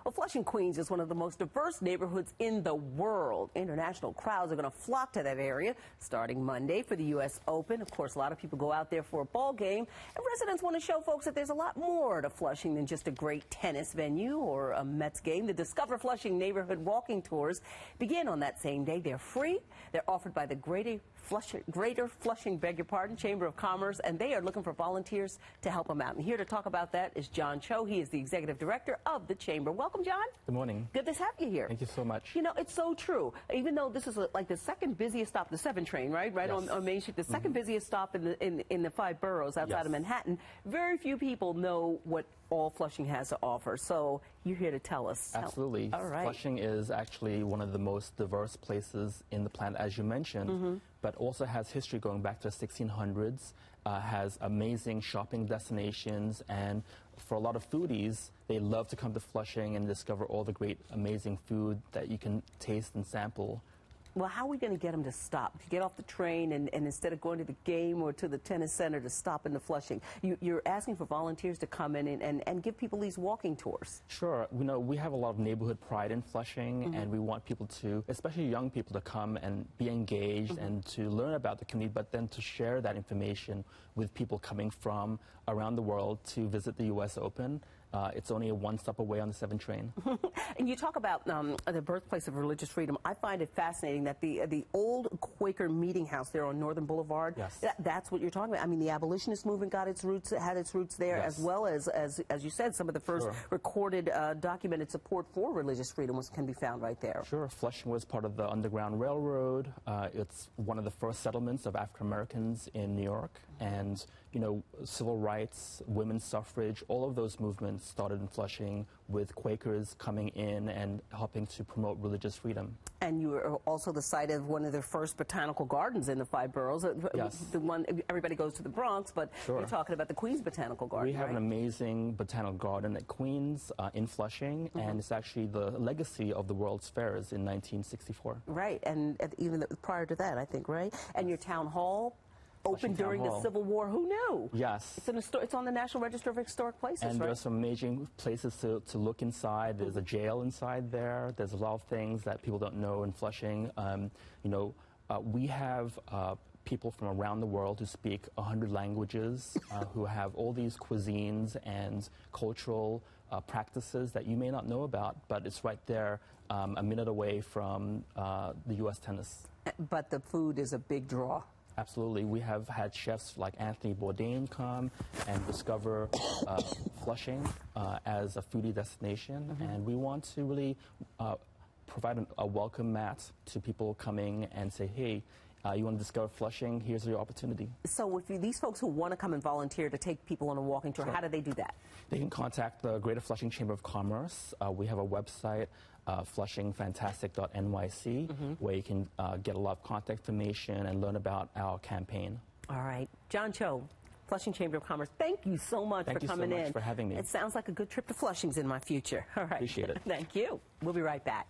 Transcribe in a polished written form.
Well, Flushing, Queens is one of the most diverse neighborhoods in the world. International crowds are going to flock to that area starting Monday for the U.S. Open. Of course, a lot of people go out there for a ball game, and residents want to show folks that there's a lot more to Flushing than just a great tennis venue or a Mets game. The Discover Flushing neighborhood walking tours begin on that same day. They're free. They're offered by the Greater Flushing, Chamber of Commerce, and they are looking for volunteers to help them out. And here to talk about that is John Choe. He is the executive director of the Chamber. Welcome, John. Good morning. Good to have you here. Thank you so much. You know, it's so true. Even though this is like the second busiest stop, the 7 train, right Yes. on Main Street, the second busiest stop in the 5 boroughs outside of Manhattan, very few people know what all Flushing has to offer. So you're here to tell us. Absolutely. All right. Flushing is actually one of the most diverse places in the planet, as you mentioned, but also has history going back to the 1600s, has amazing shopping destinations, and for a lot of foodies, they love to come to Flushing and discover all the great, amazing food that you can taste and sample. Well, how are we going to get them to stop? To get off the train and instead of going to the game or to the tennis center to stop in the Flushing? You're asking for volunteers to come in and give people these walking tours. Sure. You know, we have a lot of neighborhood pride in Flushing, and we want people to, especially young people, to come and be engaged and to learn about the community, but then to share that information with people coming from around the world to visit the U.S. Open. It's only a 1 stop away on the 7 train. And you talk about the birthplace of religious freedom. I find it fascinating that the old Quaker meeting house there on Northern Boulevard, that's what you're talking about. I mean, the abolitionist movement had its roots there, as well as you said, some of the first recorded documented support for religious freedom can be found right there. Sure. Flushing was part of the Underground Railroad. It's one of the first settlements of African Americans in New York. And, you know, civil rights, women's suffrage, all of those movements started in Flushing with Quakers coming in and helping to promote religious freedom. And you are also the site of one of the first botanical gardens in the 5 boroughs. The one everybody goes to the Bronx, but you're talking about the Queens Botanical Garden. We have an amazing botanical garden at Queens in Flushing, and it's actually the legacy of the World's Fairs in 1964. Right, and even prior to that, I think, right? And your town hall opened during the Civil War. Who knew? Yes. It's on the National Register of Historic Places, and right? There's some amazing places to look inside. There's a jail inside there. There's a lot of things that people don't know in Flushing. You know, we have people from around the world who speak 100 languages, who have all these cuisines and cultural practices that you may not know about, but it's right there a minute away from the U.S. tennis. But the food is a big draw. Absolutely. We have had chefs like Anthony Bourdain come and discover Flushing as a foodie destination, and we want to really provide a welcome mat to people coming and say, hey, you want to discover Flushing, here's your opportunity. So if these folks who want to come and volunteer to take people on a walking tour, how do they do that? They can contact the Greater Flushing Chamber of Commerce. We have a website, flushingfantastic.nyc, where you can get a lot of contact information and learn about our campaign. All right. John Choe, Flushing Chamber of Commerce, thank you so much for coming in. Thank you so much for having me. It sounds like a good trip to Flushing's in my future. All right. Appreciate it. Thank you. We'll be right back.